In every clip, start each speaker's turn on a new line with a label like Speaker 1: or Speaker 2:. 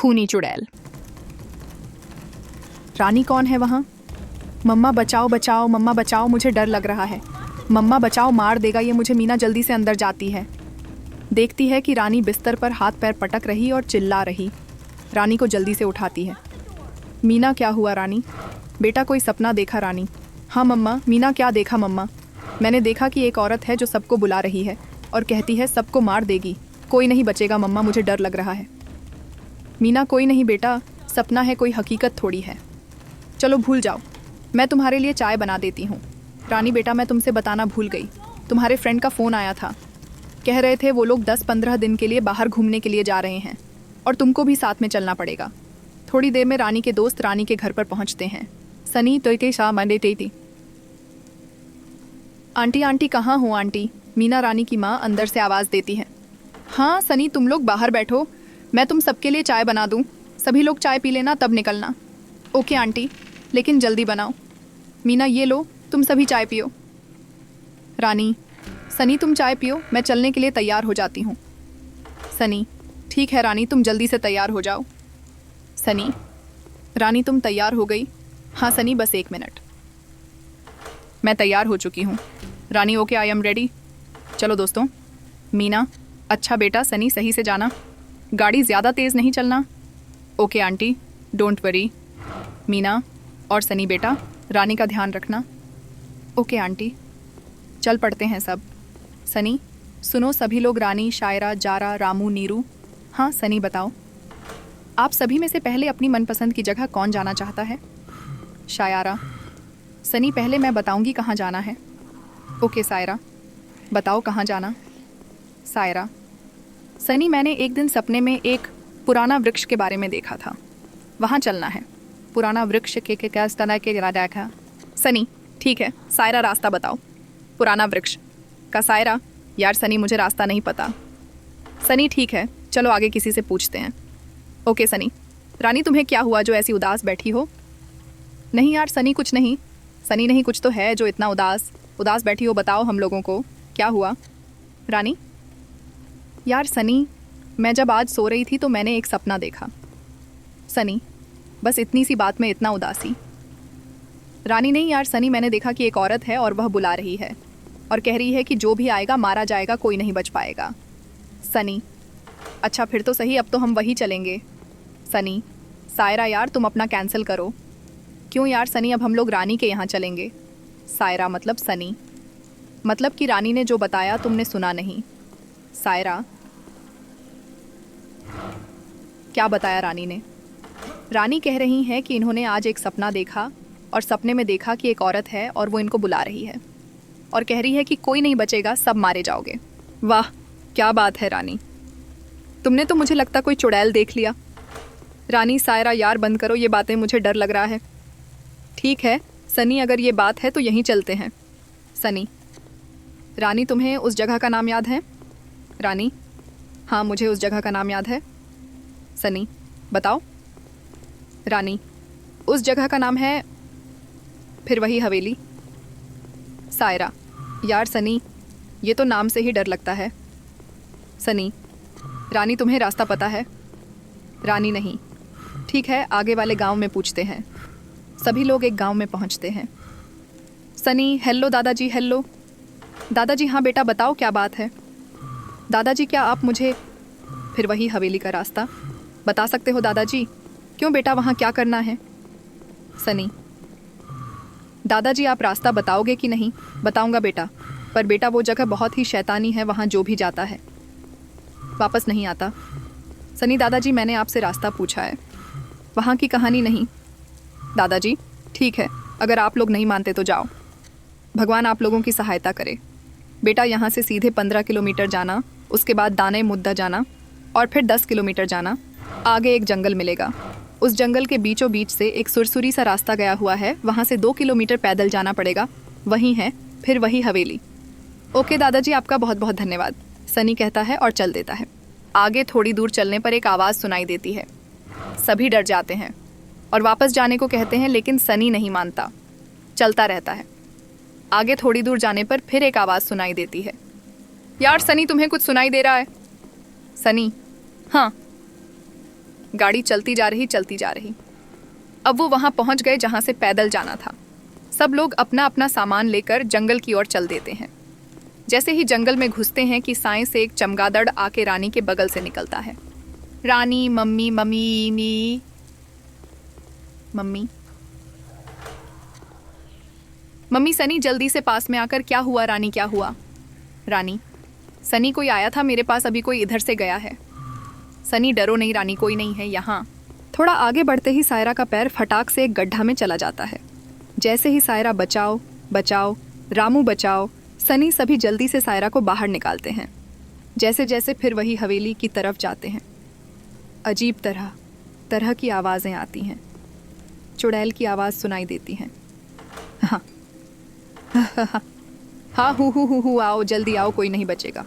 Speaker 1: खूनी चुड़ैल। रानी कौन है वहाँ? मम्मा बचाओ बचाओ, मम्मा बचाओ, मुझे डर लग रहा है। मम्मा बचाओ, मार देगा ये मुझे। मीना जल्दी से अंदर जाती है। देखती है कि रानी बिस्तर पर हाथ पैर पटक रही और चिल्ला रही। रानी को जल्दी से उठाती है। मीना क्या हुआ रानी? बेटा कोई सपना देखा रानी? हाँ मम्मा। मीना क्या देखा मम्मा? मैंने देखा कि एक औरत है जो सबको बुला रही है और कहती है सबको मार देगी। कोई नहीं बचेगा मम्मा, मुझे डर लग रहा है। मीना कोई नहीं बेटा, सपना है, कोई हकीकत थोड़ी है। चलो भूल जाओ, मैं तुम्हारे लिए चाय बना देती हूँ। रानी बेटा मैं तुमसे बताना भूल गई, तुम्हारे फ्रेंड का फ़ोन आया था। कह रहे थे वो लोग 10-15 दिन के लिए बाहर घूमने के लिए जा रहे हैं और तुमको भी साथ में चलना पड़ेगा। थोड़ी देर में रानी के दोस्त रानी के घर पर पहुँचते हैं। सनी तो के शाह मंडे तेती। आंटी आंटी कहाँ हो आंटी? मीना रानी की माँ अंदर से आवाज़ देती है। हाँ सनी तुम लोग बाहर बैठो, मैं तुम सबके लिए चाय बना दूँ। सभी लोग चाय पी लेना तब निकलना। ओके आंटी, लेकिन जल्दी बनाओ। मीना ये लो, तुम सभी चाय पियो। रानी सनी तुम चाय पियो, मैं चलने के लिए तैयार हो जाती हूँ। सनी ठीक है रानी, तुम जल्दी से तैयार हो जाओ। सनी रानी तुम तैयार हो गई? हाँ सनी बस 1 मिनट, मैं तैयार हो चुकी हूँ। रानी ओके आई एम रेडी। चलो दोस्तों। मीना अच्छा बेटा, सनी सही से जाना, गाड़ी ज़्यादा तेज़ नहीं चलना। Okay aunty don't worry. Meena और सनी बेटा रानी का ध्यान रखना। Okay aunty. चल पड़ते हैं सब। सनी सुनो सभी लोग, रानी, शायरा, जारा, रामू, नीरू। हाँ सनी बताओ, आप सभी में से पहले अपनी मनपसंद की जगह कौन जाना चाहता है? शायरा सनी पहले मैं बताऊंगी कहाँ जाना है। ओके सायरा बताओ कहाँ जाना। सायरा सनी मैंने एक दिन सपने में एक पुराना वृक्ष के बारे में देखा था, वहाँ चलना है। पुराना वृक्ष के कैस तरह के देखा। सनी ठीक है सायरा रास्ता बताओ। पुराना वृक्ष का सायरा यार सनी मुझे रास्ता नहीं पता। सनी ठीक है चलो आगे किसी से पूछते हैं। ओके सनी। रानी तुम्हें क्या हुआ जो ऐसी उदास बैठी हो? नहीं यार सनी कुछ नहीं। सनी नहीं कुछ तो है जो इतना उदास बैठी हो, बताओ हम लोगों को क्या हुआ? रानी यार सनी मैं जब आज सो रही थी तो मैंने एक सपना देखा। सनी बस इतनी सी बात में इतना उदासी? रानी नहीं यार सनी मैंने देखा कि एक औरत है और वह बुला रही है और कह रही है कि जो भी आएगा मारा जाएगा, कोई नहीं बच पाएगा। सनी अच्छा फिर तो सही, अब तो हम वही चलेंगे। सनी सायरा यार तुम अपना कैंसिल करो। क्यों यार सनी, अब हम लोग रानी के यहाँ चलेंगे। सायरा मतलब सनी, मतलब कि रानी ने जो बताया तुमने सुना नहीं। सायरा क्या बताया रानी ने? रानी कह रही हैं कि इन्होंने आज एक सपना देखा और सपने में देखा कि एक औरत है और वो इनको बुला रही है और कह रही है कि कोई नहीं बचेगा, सब मारे जाओगे। वाह क्या बात है रानी, तुमने तो मुझे लगता कोई चुड़ैल देख लिया। रानी सायरा यार बंद करो ये बातें, मुझे डर लग रहा है। ठीक है सनी अगर ये बात है तो यहीं चलते हैं। सनी रानी तुम्हें उस जगह का नाम याद है? रानी हाँ मुझे उस जगह का नाम याद है। सनी बताओ। रानी उस जगह का नाम है फिर वही हवेली। सायरा यार सनी ये तो नाम से ही डर लगता है। सनी रानी तुम्हें रास्ता पता है? रानी नहीं। ठीक है आगे वाले गांव में पूछते हैं। सभी लोग एक गांव में पहुंचते हैं। सनी हेलो दादाजी। हेलो दादाजी। हाँ बेटा बताओ क्या बात है? दादाजी क्या आप मुझे फिर वही हवेली का रास्ता बता सकते हो दादाजी? क्यों बेटा वहाँ क्या करना है? सनी दादाजी आप रास्ता बताओगे कि नहीं? बताऊंगा बेटा, पर बेटा वो जगह बहुत ही शैतानी है, वहाँ जो भी जाता है वापस नहीं आता। सनी दादाजी मैंने आपसे रास्ता पूछा है, वहाँ की कहानी नहीं। दादाजी ठीक है अगर आप लोग नहीं मानते तो जाओ, भगवान आप लोगों की सहायता करे। बेटा यहाँ से सीधे 15 किलोमीटर जाना, उसके बाद दाने मुद्दा जाना और फिर 10 किलोमीटर जाना, आगे एक जंगल मिलेगा। उस जंगल के बीचों बीच से एक सुरसुरी सा रास्ता गया हुआ है, वहाँ से 2 किलोमीटर पैदल जाना पड़ेगा, वहीं है फिर वही हवेली। ओके दादाजी आपका बहुत बहुत धन्यवाद। सनी कहता है और चल देता है। आगे थोड़ी दूर चलने पर एक आवाज़ सुनाई देती है। सभी डर जाते हैं और वापस जाने को कहते हैं, लेकिन सनी नहीं मानता, चलता रहता है। आगे थोड़ी दूर जाने पर फिर एक आवाज़ सुनाई देती है। यार सनी तुम्हें कुछ सुनाई दे रहा है? सनी हाँ। गाड़ी चलती जा रही। अब वो वहाँ पहुँच गए जहाँ से पैदल जाना था। सब लोग अपना अपना सामान लेकर जंगल की ओर चल देते हैं। जैसे ही जंगल में घुसते हैं कि साएं से एक चमगादड़ आके रानी के बगल से निकलता है। रानी, मम्मी मम्मी मी मम्मी मम्मी सनी जल्दी से पास में आकर, क्या हुआ रानी, क्या हुआ? रानी, सनी कोई आया था मेरे पास, अभी कोई इधर से गया है। सनी, डरो नहीं रानी, कोई नहीं है यहाँ। थोड़ा आगे बढ़ते ही सायरा का पैर फटाक से एक गड्ढा में चला जाता है। जैसे ही सायरा बचाओ बचाओ, रामू बचाओ, सनी सभी जल्दी से सायरा को बाहर निकालते हैं। जैसे जैसे फिर वही हवेली की तरफ जाते हैं। अजीब तरह तरह की आवाज़ें आती हैं। चुड़ैल की आवाज़ सुनाई देती है। हाँ हाँ, हु आओ, जल्दी आओ, कोई नहीं बचेगा।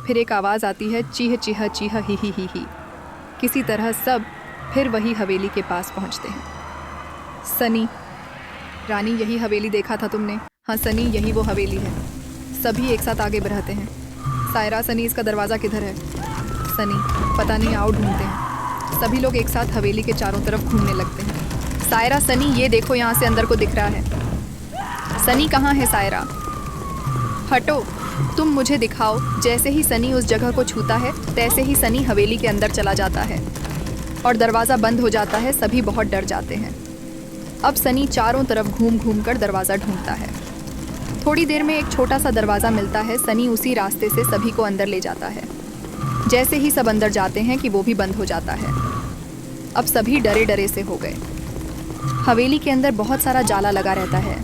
Speaker 1: फिर एक आवाज़ आती है, चीह चीह चीह ही। किसी तरह सब फिर वही हवेली के पास पहुंचते हैं। सनी, रानी, यही हवेली देखा था तुमने? हाँ सनी, यही वो हवेली है। सभी एक साथ आगे बढ़ते हैं। सायरा, सनी, इसका दरवाज़ा किधर है? सनी, पता नहीं, आओ ढूंढते हैं। सभी लोग एक साथ हवेली के चारों तरफ घूमने लगते हैं। सायरा, सनी, ये देखो, यहाँ से अंदर को दिख रहा है। सनी, कहाँ है सायरा? हटो, तुम मुझे दिखाओ। जैसे ही सनी उस जगह को छूता है तैसे ही सनी हवेली के अंदर चला जाता है और दरवाज़ा बंद हो जाता है। सभी बहुत डर जाते हैं। अब सनी चारों तरफ घूम घूम कर दरवाज़ा ढूंढता है। थोड़ी देर में एक छोटा सा दरवाज़ा मिलता है। सनी उसी रास्ते से सभी को अंदर ले जाता है। जैसे ही सब अंदर जाते हैं कि वो भी बंद हो जाता है। अब सभी डरे डरे से हो गए। हवेली के अंदर बहुत सारा जाला लगा रहता है।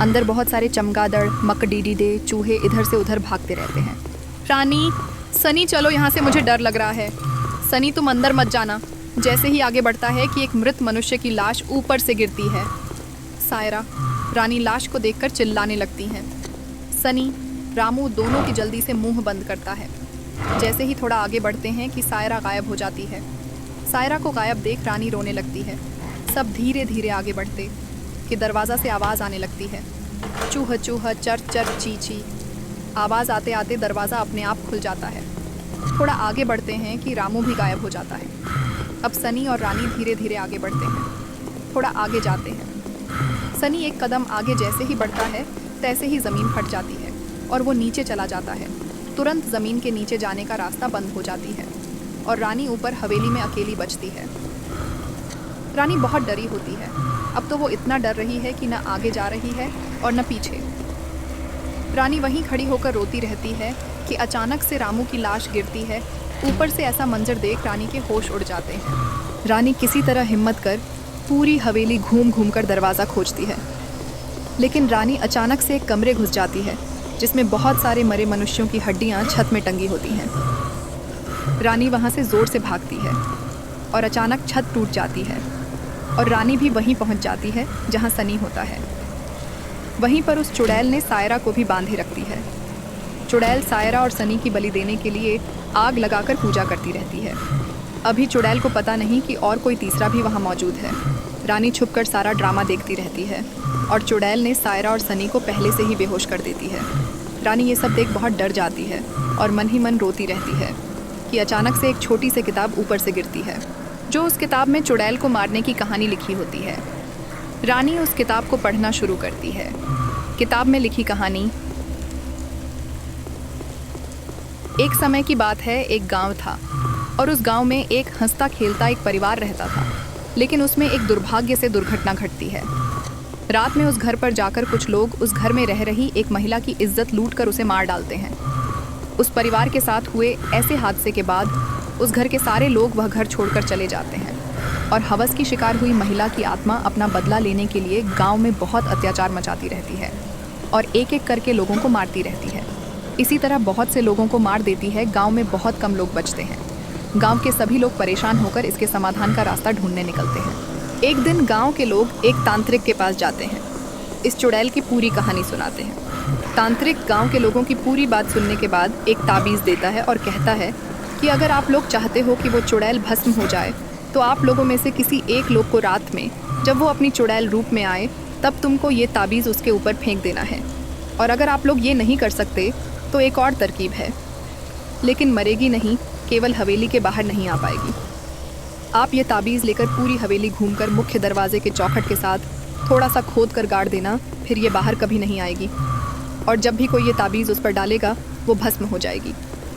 Speaker 1: अंदर बहुत सारे चमगादड़, मकड़ीडीडे, चूहे इधर से उधर भागते रहते हैं। रानी, सनी, चलो यहाँ से, मुझे डर लग रहा है। सनी, तुम अंदर मत जाना। जैसे ही आगे बढ़ता है कि एक मृत मनुष्य की लाश ऊपर से गिरती है। सायरा, रानी लाश को देखकर चिल्लाने लगती हैं। सनी, रामू दोनों की जल्दी से मुंह बंद करता है। जैसे ही थोड़ा आगे बढ़ते हैं कि सायरा गायब हो जाती है। सायरा को गायब देख रानी रोने लगती है। सब धीरे धीरे आगे बढ़ते कि दरवाज़ा से आवाज़ आने लगती है, चूह चूह, चर चर, ची ची। आवाज़ आते आते दरवाज़ा अपने आप खुल जाता है। थोड़ा आगे बढ़ते हैं कि रामू भी गायब हो जाता है। अब सनी और रानी धीरे धीरे आगे बढ़ते हैं। थोड़ा आगे जाते हैं। सनी एक कदम आगे जैसे ही बढ़ता है तैसे ही ज़मीन फट जाती है और वो नीचे चला जाता है। तुरंत ज़मीन के नीचे जाने का रास्ता बंद हो जाती है और रानी ऊपर हवेली में अकेली बचती है। रानी बहुत डरी होती है। अब तो वो इतना डर रही है कि न आगे जा रही है और न पीछे। रानी वहीं खड़ी होकर रोती रहती है कि अचानक से रामू की लाश गिरती है। ऊपर से ऐसा मंजर देख रानी के होश उड़ जाते हैं। रानी किसी तरह हिम्मत कर पूरी हवेली घूम घूम कर दरवाज़ा खोजती है, लेकिन रानी अचानक से एक कमरे घुस जाती है जिसमें बहुत सारे मरे मनुष्यों की हड्डियाँ छत में टंगी होती हैं। रानी वहाँ से ज़ोर से भागती है और अचानक छत टूट जाती है और रानी भी वहीं पहुँच जाती है जहाँ सनी होता है। वहीं पर उस चुड़ैल ने सायरा को भी बांधे रखती है। चुड़ैल सायरा और सनी की बलि देने के लिए आग लगाकर पूजा करती रहती है। अभी चुड़ैल को पता नहीं कि और कोई तीसरा भी वहाँ मौजूद है। रानी छुपकर सारा ड्रामा देखती रहती है और चुड़ैल ने सायरा और सनी को पहले से ही बेहोश कर देती है। रानी ये सब देख बहुत डर जाती है और मन ही मन रोती रहती है कि अचानक से एक छोटी सी किताब ऊपर से गिरती है, जो उस किताब में चुड़ैल को मारने की कहानी लिखी होती है। रानी उस किताब को पढ़ना शुरू करती है। किताब में लिखी कहानी। एक समय की बात है, एक गांव था और उस गांव में एक हंसता खेलता एक परिवार रहता था, लेकिन उसमें एक दुर्भाग्य से दुर्घटना घटती है। रात में उस घर पर जाकर कुछ लोग उस घर में रह रही एक महिला की इज्जत लूटकर उसे मार डालते हैं। उस परिवार के साथ हुए ऐसे हादसे के बाद उस घर के सारे लोग वह घर छोड़कर चले जाते हैं और हवस की शिकार हुई महिला की आत्मा अपना बदला लेने के लिए गांव में बहुत अत्याचार मचाती रहती है और एक एक करके लोगों को मारती रहती है। इसी तरह बहुत से लोगों को मार देती है। गांव में बहुत कम लोग बचते हैं। गांव के सभी लोग परेशान होकर इसके समाधान का रास्ता ढूंढने निकलते हैं। एक दिन गांव के लोग एक तांत्रिक के पास जाते हैं। इस चुड़ैल की पूरी कहानी सुनाते हैं। तांत्रिक गांव के लोगों की पूरी बात सुनने के बाद एक ताबीज़ देता है और कहता है कि अगर आप लोग चाहते हो कि वो चुड़ैल भस्म हो जाए तो आप लोगों में से किसी एक लोग को रात में जब वो अपनी चुड़ैल रूप में आए तब तुमको ये ताबीज़ उसके ऊपर फेंक देना है। और अगर आप लोग ये नहीं कर सकते तो एक और तरकीब है, लेकिन मरेगी नहीं, केवल हवेली के बाहर नहीं आ पाएगी। आप ये ताबीज़ लेकर पूरी हवेली घूमकर मुख्य दरवाजे के चौखट के साथ थोड़ा सा खोद कर गाड़ देना, फिर ये बाहर कभी नहीं आएगी। और जब भी कोई ये ताबीज़ उस पर डालेगा वो भस्म हो जाएगी।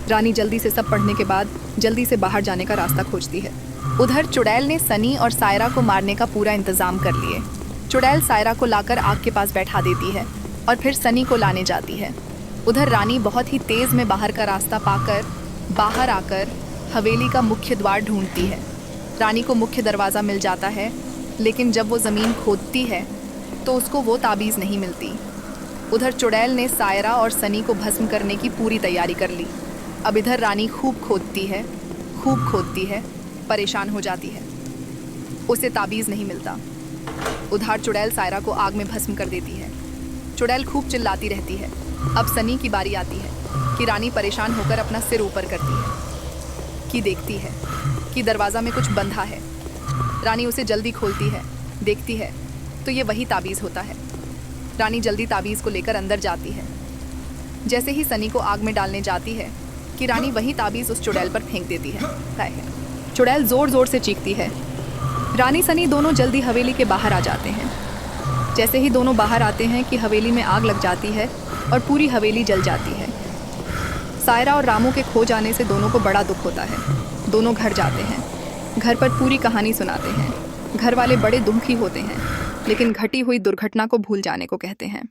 Speaker 1: रानी जल्दी से सब पढ़ने के बाद जल्दी से बाहर जाने का रास्ता खोजती है। उधर चुड़ैल ने सनी और सायरा को मारने का पूरा इंतज़ाम कर लिए। चुड़ैल सायरा को लाकर आग के पास बैठा देती है और फिर सनी को लाने जाती है। उधर रानी बहुत ही तेज़ में बाहर का रास्ता पाकर बाहर आकर हवेली का मुख्य द्वार ढूंढती है। रानी को मुख्य दरवाज़ा मिल जाता है, लेकिन जब वो ज़मीन खोदती है तो उसको वो ताबीज़ नहीं मिलती। उधर चुड़ैल ने सायरा और सनी को भस्म करने की पूरी तैयारी कर ली। अब इधर रानी खूब खोदती है, परेशान हो जाती है, उसे ताबीज़ नहीं मिलता। उधर चुड़ैल सायरा को आग में भस्म कर देती है। चुड़ैल खूब चिल्लाती रहती है। अब सनी की बारी आती है कि रानी परेशान होकर अपना सिर ऊपर करती है कि देखती है कि दरवाज़ा में कुछ बंधा है। रानी उसे जल्दी खोलती है, देखती है तो ये वही ताबीज़ होता है। रानी जल्दी ताबीज़ को लेकर अंदर जाती है। जैसे ही सनी को आग में डालने जाती है कि रानी वही ताबीज़ उस चुड़ैल पर फेंक देती है। चुड़ैल ज़ोर ज़ोर से चीखती है। रानी सनी दोनों जल्दी हवेली के बाहर आ जाते हैं। जैसे ही दोनों बाहर आते हैं कि हवेली में आग लग जाती है और पूरी हवेली जल जाती है। सायरा और रामू के खो जाने से दोनों को बड़ा दुख होता है। दोनों घर जाते हैं, घर पर पूरी कहानी सुनाते हैं। घर वाले बड़े दुखी होते हैं, लेकिन घटी हुई दुर्घटना को भूल जाने को कहते हैं।